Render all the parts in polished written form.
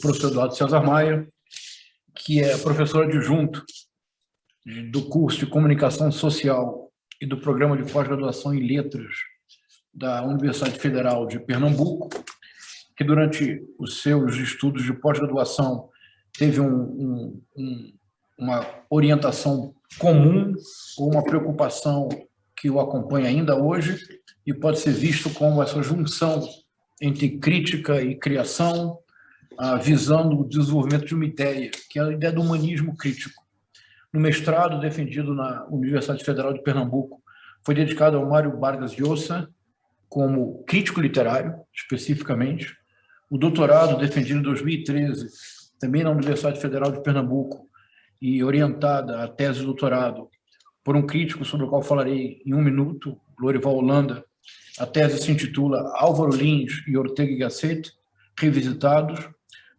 professor Eduardo César Maia, que é professor adjunto do curso de Comunicação Social e do Programa de Pós-Graduação em Letras da Universidade Federal de Pernambuco, que durante os seus estudos de pós-graduação teve uma orientação comum ou uma preocupação que o acompanha ainda hoje e pode ser visto como essa junção entre crítica e criação, visando o desenvolvimento de uma ideia, que é a ideia do humanismo crítico. No mestrado defendido na Universidade Federal de Pernambuco, foi dedicado ao Mário Vargas Llosa, como crítico literário, especificamente. O doutorado, defendido em 2013, também na Universidade Federal de Pernambuco, e orientada a tese de doutorado por um crítico sobre o qual falarei em um minuto, Lorival Holanda. A tese se intitula Álvaro Lins e Ortega y Gasset, revisitados,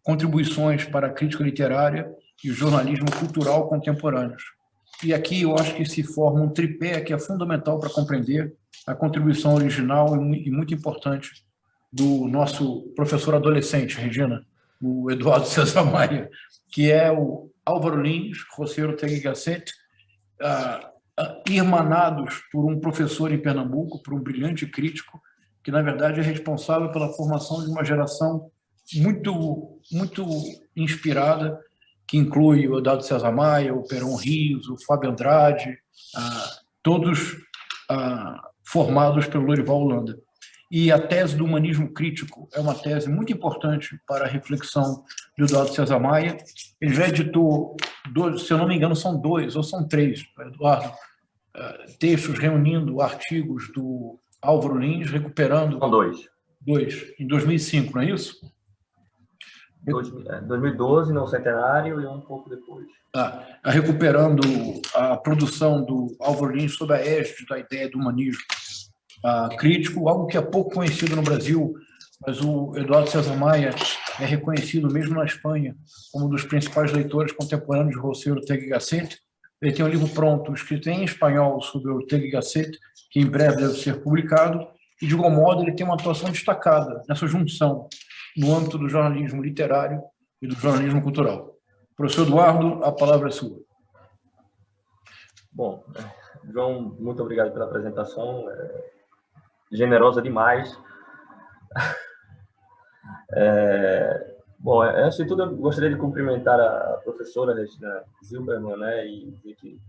contribuições para a crítica literária e o jornalismo cultural contemporâneos. E aqui eu acho que se forma um tripé que é fundamental para compreender a contribuição original e muito importante do nosso professor adolescente, Regina, o Eduardo César Maia, que é o Álvaro Lins, José Ortega y Gasset, irmanados por um professor em Pernambuco, por um brilhante crítico, que, na verdade, é responsável pela formação de uma geração muito inspirada, que inclui o Eduardo César Maia, o Peron Rios, o Fábio Andrade, todos formados pelo Lorival Holanda. E a tese do humanismo crítico é uma tese muito importante para a reflexão do Eduardo César Maia. Ele já editou, se eu não me engano, são 2 ou são 3, Eduardo, textos reunindo artigos do Álvaro Lins, recuperando... São 2. 2, em 2005, não é isso? 2012, no centenário, e um pouco depois. Recuperando a produção do Álvaro Lins sob a égide da ideia do humanismo crítico, algo que é pouco conhecido no Brasil, mas o Eduardo César Maia é reconhecido mesmo na Espanha como um dos principais leitores contemporâneos de José Ortega y Gasset. Ele tem um livro pronto, escrito em espanhol, sobre Ortega y Gasset, que em breve deve ser publicado, e, de igual modo, ele tem uma atuação destacada nessa junção no âmbito do jornalismo literário e do jornalismo cultural. Professor Eduardo, a palavra é sua. Bom, João, muito obrigado pela apresentação, generosa demais. Bom, antes de tudo, eu gostaria de cumprimentar a professora Regina Zilberman, né, e dizer que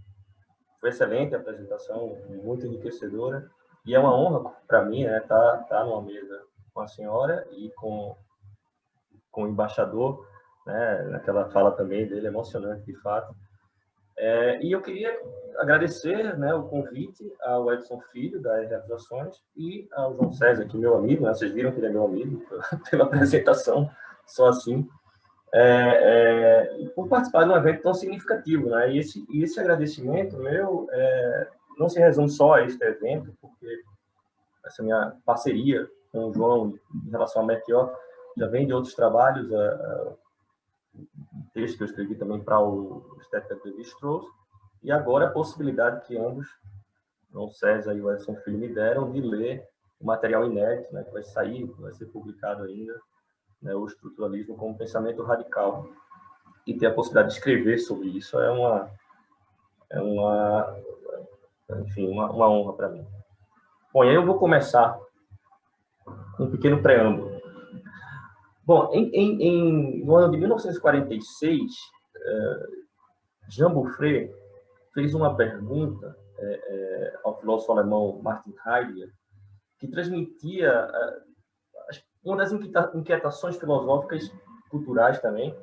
foi excelente a apresentação, muito enriquecedora, e é uma honra para mim, né, tá numa mesa com a senhora e com o embaixador, né, naquela fala também dele, emocionante, de fato. E eu queria agradecer, né, o convite ao Edson Filho, da Realizações, e ao João César, que é meu amigo, né, vocês viram que ele é meu amigo, pela apresentação, só assim, por participar de um evento tão significativo, né, e esse agradecimento meu não se resume só a este evento, porque essa minha parceria com o João em relação ao Melchior já vem de outros trabalhos, texto que eu escrevi também para o Estética de Levi-Strauss, e agora a possibilidade que ambos, João César e o Edson Filho, me deram de ler o material inédito, né, que vai ser publicado ainda, né, o estruturalismo como pensamento radical, e ter a possibilidade de escrever sobre isso enfim, uma honra para mim. Bom, e aí eu vou começar com um pequeno preâmbulo. Bom, no ano de 1946, Jean Boufré fez uma pergunta ao filósofo alemão Martin Heidegger, que transmitia uma das inquietações filosóficas culturais também,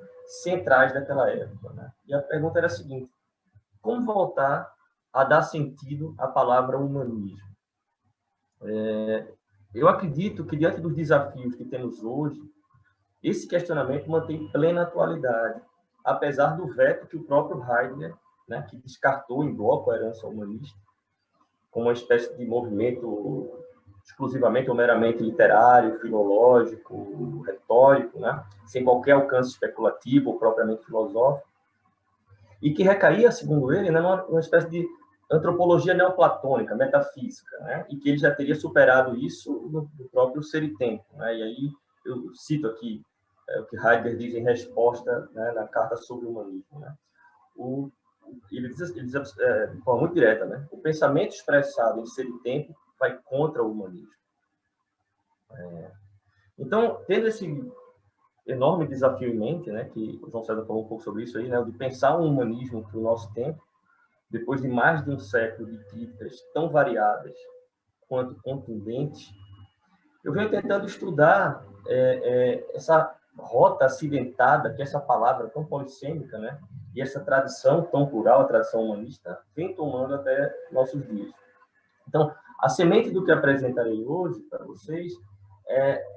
centrais daquela época, né? E a pergunta era a seguinte: como voltar a dar sentido à palavra humanismo? Eu acredito que, diante dos desafios que temos hoje, esse questionamento mantém plena atualidade, apesar do veto que o próprio Heidegger, né, que descartou em bloco a herança humanista, como uma espécie de movimento exclusivamente ou meramente literário, filológico, retórico, né, sem qualquer alcance especulativo ou propriamente filosófico, e que recaía, segundo ele, né, numa espécie de antropologia neoplatônica, metafísica, né, e que ele já teria superado isso no próprio Ser e Tempo, né, e aí eu cito aqui é o que Heidegger diz em resposta, né, na Carta sobre o Humanismo. Né? Ele diz de forma muito direta, né? O pensamento expressado em ser e tempo vai contra o humanismo. Então, tendo esse enorme desafio em mente, né, que o João César falou um pouco sobre isso aí, né, de pensar um humanismo para o nosso tempo, depois de mais de um século de críticas tão variadas quanto contundentes, eu venho tentando estudar essa rota acidentada, que essa palavra tão polissêmica, né, e essa tradição tão plural, a tradição humanista, vem tomando até nossos dias. Então, a semente do que apresentarei hoje para vocês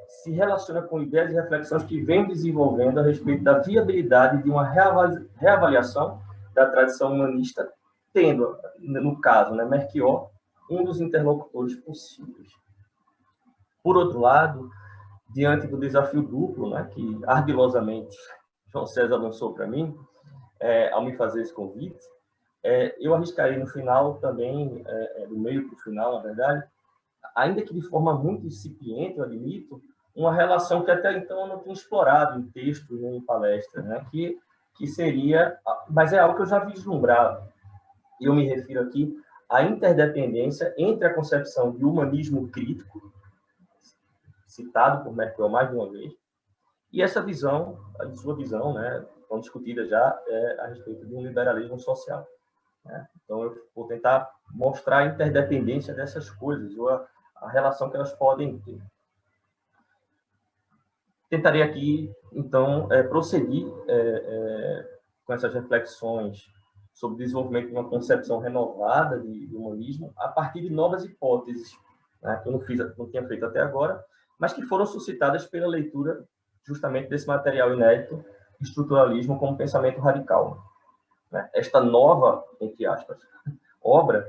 se relaciona com ideias e reflexões que vem desenvolvendo a respeito da viabilidade de uma reavaliação da tradição humanista, tendo, no caso, né, Melchior, um dos interlocutores possíveis. Por outro lado, diante do desafio duplo, né, que ardilosamente João César lançou para mim, ao me fazer esse convite, eu arriscarei no final também, do meio para o final, na verdade, ainda que de forma muito incipiente, eu admito, uma relação que até então eu não tinha explorado em texto nem em palestra, né? que seria, mas é algo que eu já vislumbrava. E eu me refiro aqui à interdependência entre a concepção de humanismo crítico, citado por Melchior mais de uma vez, e essa visão, a sua visão, né, tão discutida já, a respeito de um liberalismo social. Né? Então, eu vou tentar mostrar a interdependência dessas coisas, ou a relação que elas podem ter. Tentarei aqui, então, prosseguir com essas reflexões sobre o desenvolvimento de uma concepção renovada de humanismo a partir de novas hipóteses, né, que eu não tinha feito até agora, mas que foram suscitadas pela leitura justamente desse material inédito, Estruturalismo como Pensamento Radical. Né? Esta nova, entre aspas, obra,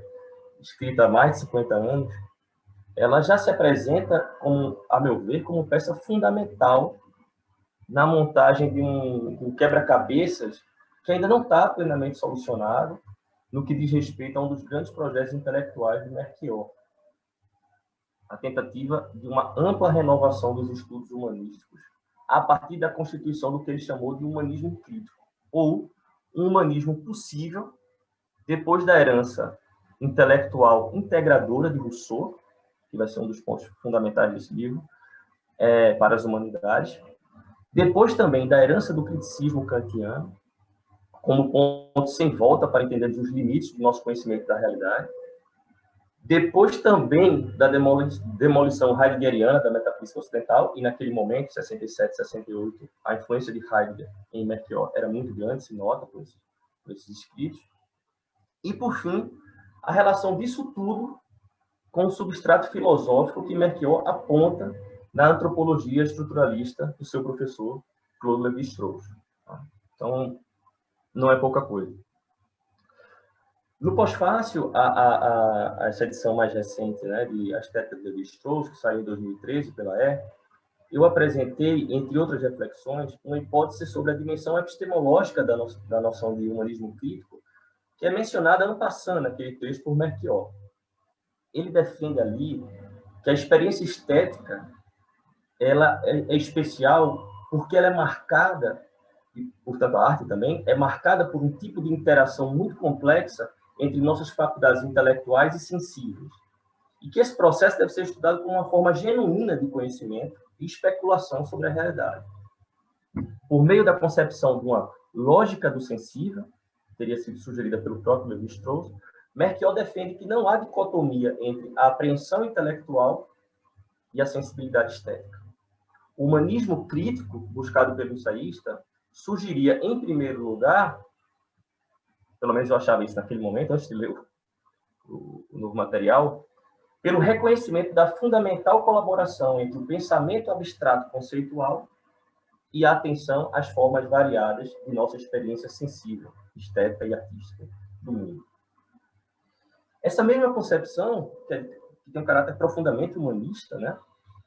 escrita há mais de 50 anos, ela já se apresenta, a meu ver, como peça fundamental na montagem de um quebra-cabeças que ainda não está plenamente solucionado no que diz respeito a um dos grandes projetos intelectuais de Melchior, a tentativa de uma ampla renovação dos estudos humanísticos, a partir da constituição do que ele chamou de humanismo crítico, ou um humanismo possível depois da herança intelectual integradora de Rousseau, que vai ser um dos pontos fundamentais desse livro, para as humanidades. Depois também da herança do criticismo kantiano, como ponto sem volta para entender os limites do nosso conhecimento da realidade. Depois também da demolição heideggeriana da metafísica ocidental, e naquele momento, 67, 68, a influência de Heidegger em Melchior era muito grande, se nota por esses escritos. E, por fim, a relação disso tudo com o substrato filosófico que Melchior aponta na antropologia estruturalista do seu professor Claude Lévi-Strauss. Então, não é pouca coisa. No pós-fácil, essa edição mais recente, né, de A Estética de Lévi-Strauss, que saiu em 2013 pela eu apresentei, entre outras reflexões, uma hipótese sobre a dimensão epistemológica da noção de humanismo crítico, que é mencionada ano passado naquele texto por Melchior. Ele defende ali que a experiência estética ela é especial porque ela é marcada, e, portanto, a arte também, é marcada por um tipo de interação muito complexa entre nossas faculdades intelectuais e sensíveis. E que esse processo deve ser estudado como uma forma genuína de conhecimento e especulação sobre a realidade. Por meio da concepção de uma lógica do sensível, que teria sido sugerida pelo próprio Lévi-Strauss, Melchior defende que não há dicotomia entre a apreensão intelectual e a sensibilidade estética. O humanismo crítico, buscado pelo ensaísta, sugeria, em primeiro lugar, pelo menos eu achava isso naquele momento, antes de ler o novo material, pelo reconhecimento da fundamental colaboração entre o pensamento abstrato conceitual e a atenção às formas variadas de nossa experiência sensível, estética e artística do mundo. Essa mesma concepção, que tem um caráter profundamente humanista, né,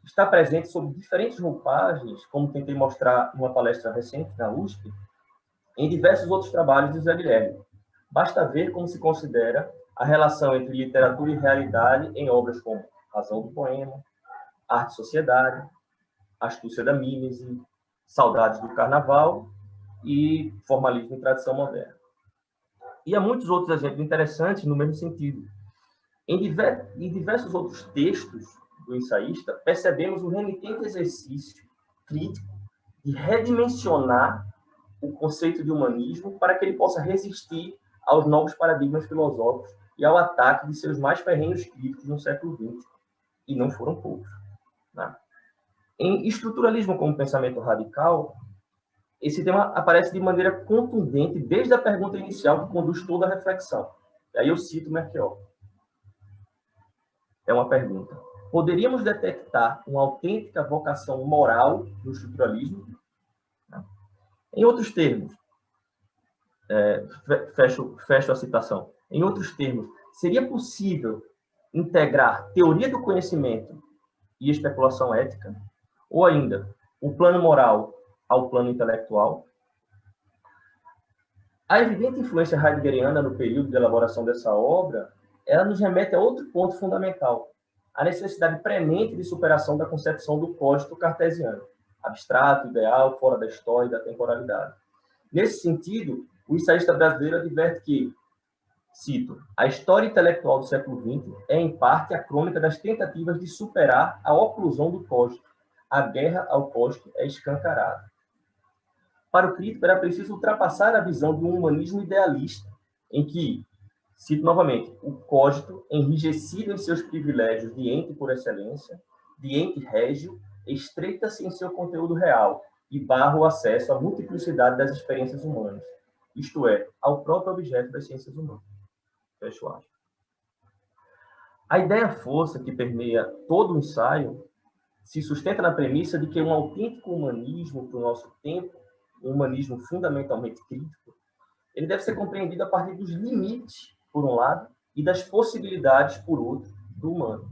está presente sob diferentes roupagens, como tentei mostrar numa palestra recente na USP, em diversos outros trabalhos de Zé Guilherme. Basta ver como se considera a relação entre literatura e realidade em obras como Razão do Poema, Arte e Sociedade, Astúcia da Mimese, Saudades do Carnaval e Formalismo e Tradição Moderna. E há muitos outros exemplos interessantes no mesmo sentido. Em diversos outros textos do ensaísta, percebemos um remitente exercício crítico de redimensionar o conceito de humanismo para que ele possa resistir aos novos paradigmas filosóficos e ao ataque de seus mais ferrenhos críticos no século XX. E não foram poucos. Né? Em Estruturalismo como Pensamento Radical, esse tema aparece de maneira contundente desde a pergunta inicial que conduz toda a reflexão. E aí eu cito Merchior. É uma pergunta. Poderíamos detectar uma autêntica vocação moral no estruturalismo? Em outros termos, fecho a citação. Em outros termos, seria possível integrar teoria do conhecimento e especulação ética? Ou ainda, o plano moral ao plano intelectual? A evidente influência heideggeriana no período de elaboração dessa obra, ela nos remete a outro ponto fundamental, a necessidade premente de superação da concepção do cogito cartesiano, abstrato, ideal, fora da história e da temporalidade. Nesse sentido, o ensaísta brasileiro adverte que, cito, a história intelectual do século XX é, em parte, a crônica das tentativas de superar a oclusão do cogito. A guerra ao cogito é escancarada. Para o crítico, era preciso ultrapassar a visão de um humanismo idealista, em que, cito novamente, o cogito, enrijecido em seus privilégios de ente por excelência, de ente régio, estreita-se em seu conteúdo real e barra o acesso à multiplicidade das experiências humanas, isto é, ao próprio objeto das ciências humanas. Fecho aspas. A ideia-força que permeia todo o ensaio se sustenta na premissa de que um autêntico humanismo para o nosso tempo, um humanismo fundamentalmente crítico, ele deve ser compreendido a partir dos limites, por um lado, e das possibilidades, por outro, do humano.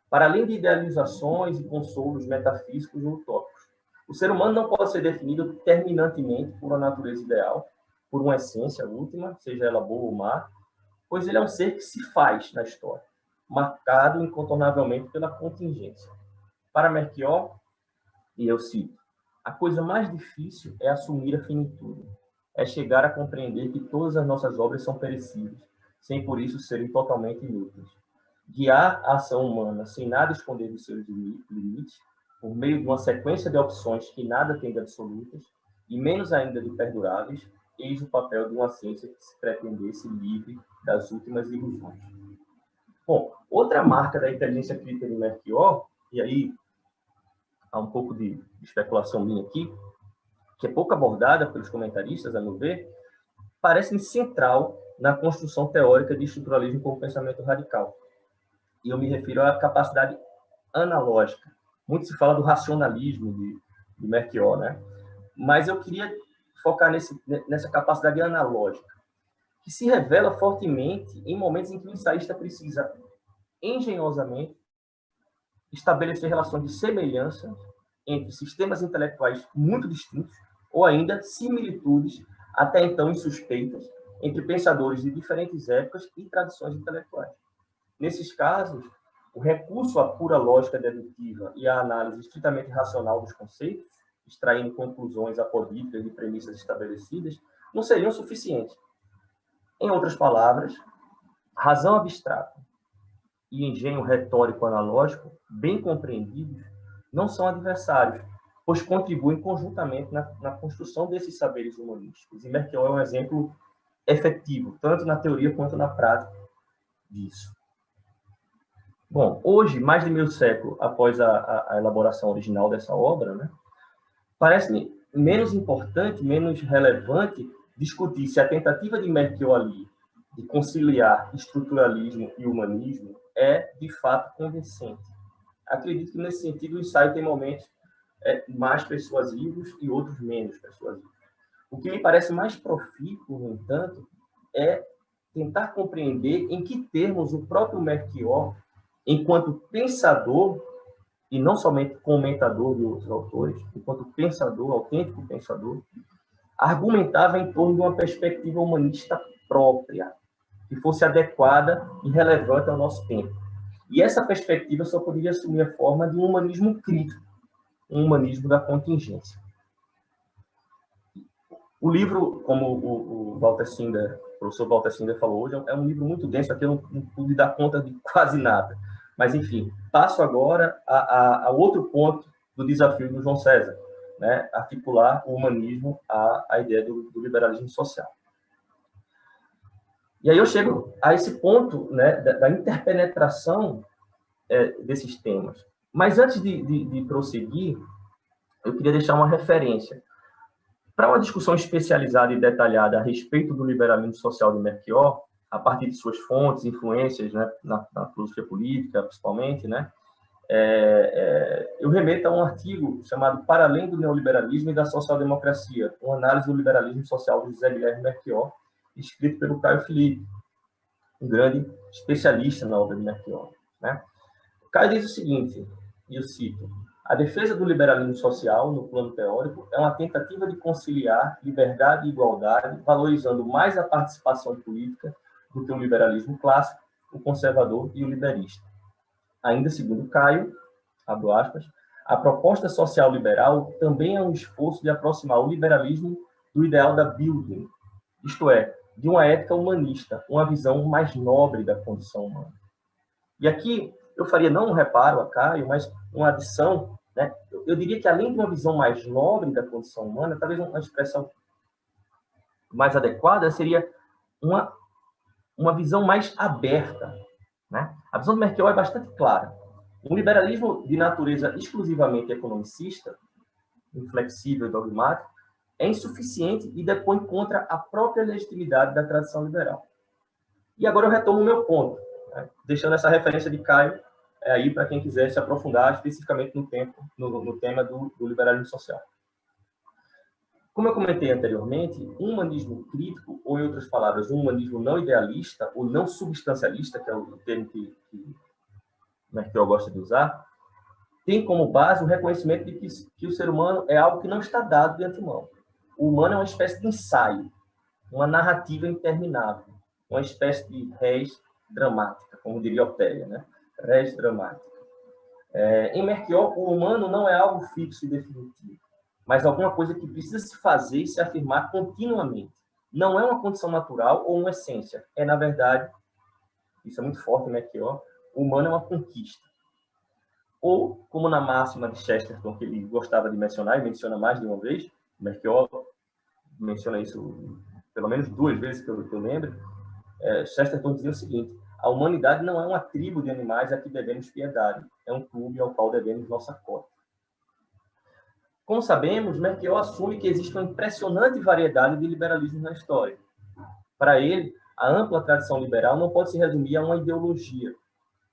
Para além de idealizações e consolos metafísicos e utópicos. O ser humano não pode ser definido terminantemente por uma natureza ideal, por uma essência última, seja ela boa ou má, pois ele é um ser que se faz na história, marcado incontornavelmente pela contingência. Para Merchior, e eu cito, a coisa mais difícil é assumir a finitude, é chegar a compreender que todas as nossas obras são perecíveis, sem por isso serem totalmente inúteis. Guiar a ação humana sem nada esconder dos seus limites, por meio de uma sequência de opções que nada tem de absolutas, e menos ainda de perduráveis, eis o papel de uma ciência que se pretendesse livre das últimas ilusões. Bom, outra marca da inteligência crítica de Merchior, e aí há um pouco de especulação minha aqui, que é pouco abordada pelos comentaristas, a meu ver, parece-me central na construção teórica de estruturalismo como pensamento radical. E eu me refiro à capacidade analógica. Muito se fala do racionalismo de Merchior, né? Mas eu queria focar nessa capacidade analógica, que se revela fortemente em momentos em que o ensaísta precisa, engenhosamente, estabelecer relações de semelhança entre sistemas intelectuais muito distintos, ou ainda similitudes, até então insuspeitas, entre pensadores de diferentes épocas e tradições intelectuais. Nesses casos, o recurso à pura lógica dedutiva e à análise estritamente racional dos conceitos, extraindo conclusões apodíticas de premissas estabelecidas, não seriam suficientes. Em outras palavras, razão abstrata e engenho retórico analógico, bem compreendidos, não são adversários, pois contribuem conjuntamente na construção desses saberes humanísticos. E Merchior é um exemplo efetivo, tanto na teoria quanto na prática disso. Bom, hoje, mais de meio século após a elaboração original dessa obra, né, parece-me menos importante, menos relevante discutir se a tentativa de Merchior ali de conciliar estruturalismo e humanismo é, de fato, convincente. Acredito que, nesse sentido, o ensaio tem momentos mais persuasivos e outros menos persuasivos. O que me parece mais profícuo, no entanto, é tentar compreender em que termos o próprio Merchior, enquanto pensador, e não somente comentador de outros autores, enquanto pensador, autêntico pensador, argumentava em torno de uma perspectiva humanista própria, que fosse adequada e relevante ao nosso tempo. E essa perspectiva só poderia assumir a forma de um humanismo crítico, um humanismo da contingência. O livro, como o Walter Singer, o professor Walter Singer falou hoje, é um livro muito denso, aqui eu não pude dar conta de quase nada. Mas, enfim, passo agora a outro ponto do desafio do João César, né? Articular o humanismo à ideia do liberalismo social. E aí eu chego a esse ponto, né, da interpenetração desses temas. Mas antes de prosseguir, eu queria deixar uma referência. Para uma discussão especializada e detalhada a respeito do liberalismo social de Melchior, a partir de suas fontes, influências, né, na filosofia política, principalmente, né, eu remeto a um artigo chamado Para Além do Neoliberalismo e da Social-Democracia, uma análise do liberalismo social de José Guilherme Melchior, escrito pelo Caio Felipe, um grande especialista na obra de Melchior, né? Caio diz o seguinte, e eu cito: a defesa do liberalismo social, no plano teórico, é uma tentativa de conciliar liberdade e igualdade, valorizando mais a participação política do que o liberalismo clássico, o conservador e o liberista. Ainda segundo Caio, abro aspas, a proposta social liberal também é um esforço de aproximar o liberalismo do ideal da Bildung, isto é, de uma ética humanista, uma visão mais nobre da condição humana. E aqui eu faria não um reparo a Caio, mas uma adição, né? Eu diria que além de uma visão mais nobre da condição humana, talvez uma expressão mais adequada seria uma visão mais aberta, né? A visão do Melchior é bastante clara. Um liberalismo de natureza exclusivamente economicista, inflexível e dogmático, é insuficiente e depõe contra a própria legitimidade da tradição liberal. E agora eu retomo o meu ponto, né? Deixando essa referência de Caio aí para quem quiser se aprofundar especificamente no tema do liberalismo social. Como eu comentei anteriormente, um humanismo crítico, ou em outras palavras, um humanismo não idealista ou não substancialista, que é o termo que Melchior gosta de usar, tem como base o reconhecimento de que o ser humano é algo que não está dado de antemão. O humano é uma espécie de ensaio, uma narrativa interminável, uma espécie de res dramática, como diria Opélia, né? Res dramática. Em Melchior, o humano não é algo fixo e definitivo, mas alguma coisa que precisa se fazer e se afirmar continuamente. Não é uma condição natural ou uma essência. É, na verdade, isso é muito forte em Melchior, o humano é uma conquista. Ou, como na máxima de Chesterton, que ele gostava de mencionar, e menciona mais de uma vez, Melchior menciona isso pelo menos 2 vezes que eu lembro, Chesterton dizia o seguinte: a humanidade não é uma tribo de animais a que devemos piedade, é um clube ao qual devemos nossa cota. Como sabemos, Melchior assume que existe uma impressionante variedade de liberalismos na história. Para ele, a ampla tradição liberal não pode se resumir a uma ideologia,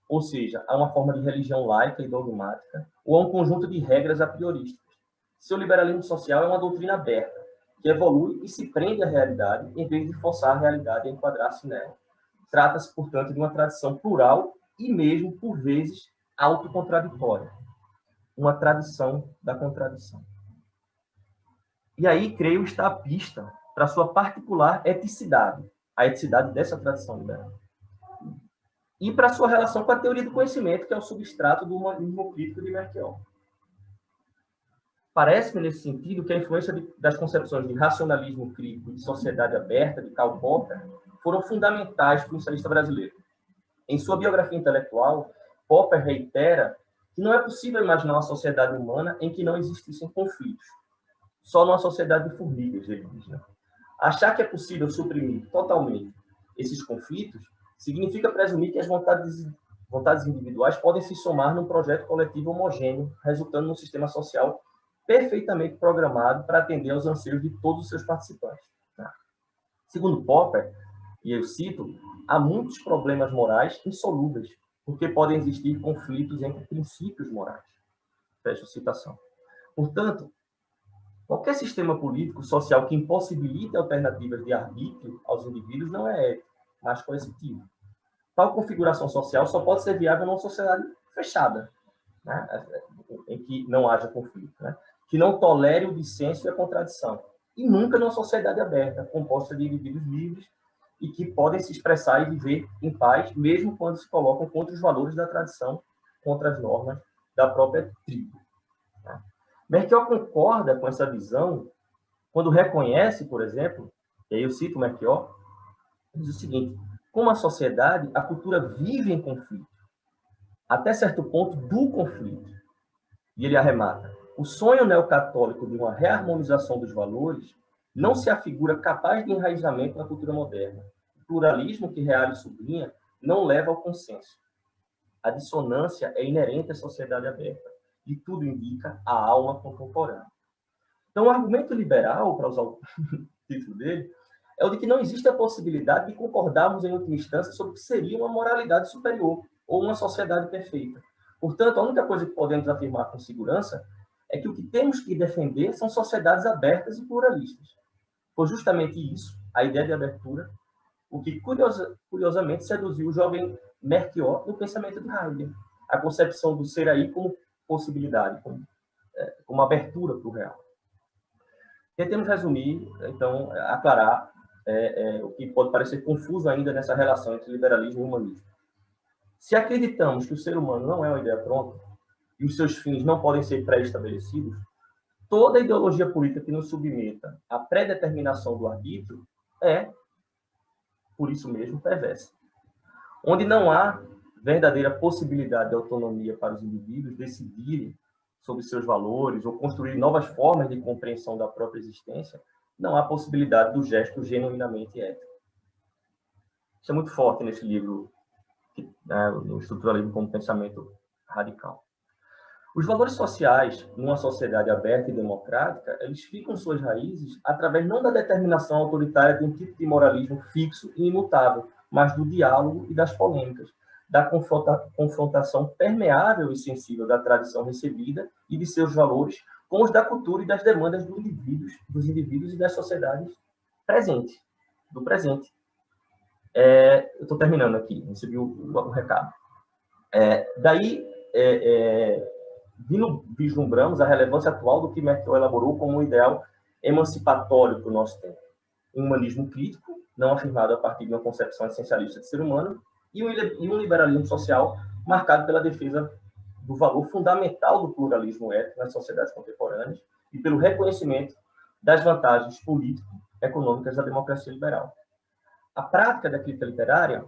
ou seja, a uma forma de religião laica e dogmática, ou a um conjunto de regras a priorísticas. Seu liberalismo social é uma doutrina aberta, que evolui e se prende à realidade, em vez de forçar a realidade a enquadrar-se nela. Trata-se, portanto, de uma tradição plural e mesmo, por vezes, autocontraditória. Uma tradição da contradição. E aí, creio, está a pista para sua particular eticidade, a eticidade dessa tradição liberal. E para sua relação com a teoria do conhecimento, que é o substrato do humanismo crítico de Melchior. Parece-me, nesse sentido, que a influência das concepções de racionalismo crítico e de sociedade aberta de Karl Popper foram fundamentais para o socialista brasileiro. Em sua biografia intelectual, Popper reitera que não é possível imaginar uma sociedade humana em que não existissem conflitos. Só numa sociedade de formigas, ele diz, né? Achar que é possível suprimir totalmente esses conflitos significa presumir que as vontades individuais podem se somar num projeto coletivo homogêneo, resultando num sistema social perfeitamente programado para atender aos anseios de todos os seus participantes. Segundo Popper, e eu cito, há muitos problemas morais insolúveis, porque podem existir conflitos entre princípios morais. Fecha a citação. Portanto, qualquer sistema político, social que impossibilite alternativas de arbítrio aos indivíduos não é ético, mas coercitivo. Tal configuração social só pode ser viável numa sociedade fechada, né? Em que não haja conflito, né? Que não tolere o dissenso e a contradição. E nunca numa sociedade aberta, composta de indivíduos livres e que podem se expressar e viver em paz, mesmo quando se colocam contra os valores da tradição, contra as normas da própria tribo. Melchior concorda com essa visão quando reconhece, por exemplo, e aí eu cito Melchior, diz o seguinte: como a sociedade, a cultura vive em conflito, até certo ponto do conflito. E ele arremata: o sonho neocatólico de uma reharmonização dos valores não se afigura capaz de enraizamento na cultura moderna. O pluralismo que Reale sublinha não leva ao consenso. A dissonância é inerente à sociedade aberta, e tudo indica a alma contemporânea. Então, o argumento liberal, para usar o título dele, é o de que não existe a possibilidade de concordarmos em última instância sobre o que seria uma moralidade superior ou uma sociedade perfeita. Portanto, a única coisa que podemos afirmar com segurança é que o que temos que defender são sociedades abertas e pluralistas. Foi justamente isso, a ideia de abertura, o que curiosamente seduziu o jovem Melchior no pensamento de Heidegger, a concepção do ser aí como possibilidade, como abertura para o real. Tentemos resumir, então, aclarar o que pode parecer confuso ainda nessa relação entre liberalismo e humanismo. Se acreditamos que o ser humano não é uma ideia pronta e os seus fins não podem ser pré-estabelecidos, toda ideologia política que nos submeta à pré-determinação do arbítrio é, por isso mesmo, perversa. Onde não há verdadeira possibilidade de autonomia para os indivíduos decidirem sobre seus valores ou construir novas formas de compreensão da própria existência, não há possibilidade do gesto genuinamente ético. Isso é muito forte nesse livro, no Estruturalismo como Pensamento Radical. Os valores sociais, numa sociedade aberta e democrática, eles ficam suas raízes através não da determinação autoritária de um tipo de moralismo fixo e imutável, mas do diálogo e das polêmicas, da confrontação permeável e sensível da tradição recebida e de seus valores com os da cultura e das demandas dos indivíduos e das sociedades do presente. Eu estou terminando aqui, recebi o recado. Daí, vislumbramos a relevância atual do que Melchior elaborou como um ideal emancipatório para o nosso tempo. Um humanismo crítico, não afirmado a partir de uma concepção essencialista de ser humano, e um liberalismo social marcado pela defesa do valor fundamental do pluralismo ético nas sociedades contemporâneas e pelo reconhecimento das vantagens político-econômicas da democracia liberal. A prática da crítica literária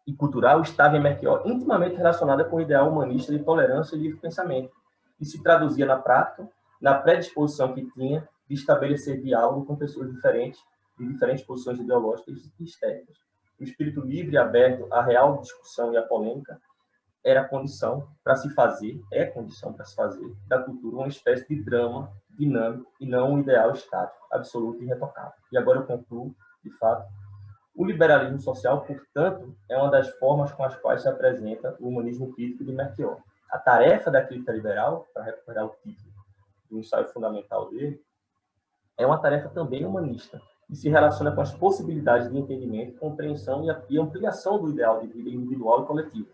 e cultural estava em Melchior intimamente relacionada com o ideal humanista de tolerância e livre pensamento, e se traduzia na prática, na predisposição que tinha de estabelecer diálogo com pessoas diferentes, de diferentes posições ideológicas e estéticas. O espírito livre e aberto à real discussão e à polêmica é condição para se fazer da cultura uma espécie de drama dinâmico e não um ideal estático, absoluto e irretocável. E agora eu concluo, de fato. O liberalismo social, portanto, é uma das formas com as quais se apresenta o humanismo crítico de Melchior. A tarefa da crítica liberal, para recuperar o título do ensaio fundamental dele, é uma tarefa também humanista, e se relaciona com as possibilidades de entendimento, compreensão e ampliação do ideal de vida individual e coletiva.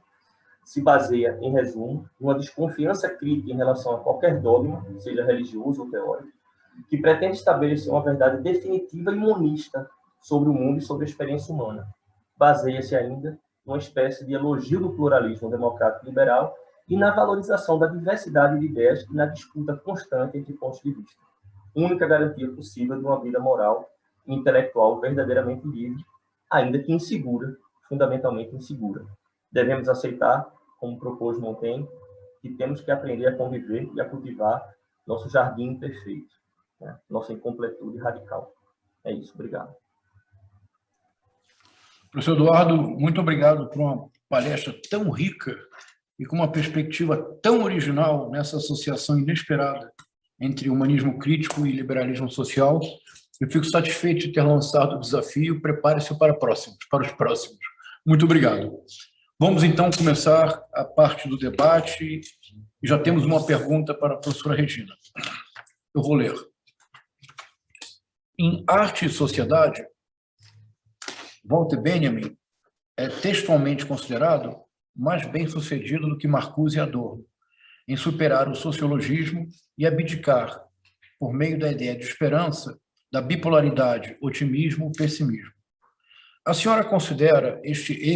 Se baseia, em resumo, numa desconfiança crítica em relação a qualquer dogma, seja religioso ou teórico, que pretende estabelecer uma verdade definitiva e monista sobre o mundo e sobre a experiência humana. Baseia-se ainda numa espécie de elogio do pluralismo democrático liberal e na valorização da diversidade de ideias e na disputa constante entre pontos de vista. Única garantia possível de uma vida moral e intelectual verdadeiramente livre, ainda que insegura, fundamentalmente insegura. Devemos aceitar, como propôs Montaigne, que temos que aprender a conviver e a cultivar nosso jardim imperfeito, nossa incompletude radical. É isso, obrigado. Professor Eduardo, muito obrigado por uma palestra tão rica e com uma perspectiva tão original nessa associação inesperada entre humanismo crítico e liberalismo social. Eu fico satisfeito de ter lançado o desafio. Prepare-se para os próximos. Muito obrigado. Vamos, então, começar a parte do debate. E já temos uma pergunta para a professora Regina. Eu vou ler. Em Arte e Sociedade, Walter Benjamin é textualmente considerado mais bem-sucedido do que Marcuse e Adorno em superar o sociologismo e abdicar, por meio da ideia de esperança, da bipolaridade, otimismo, pessimismo. A senhora considera este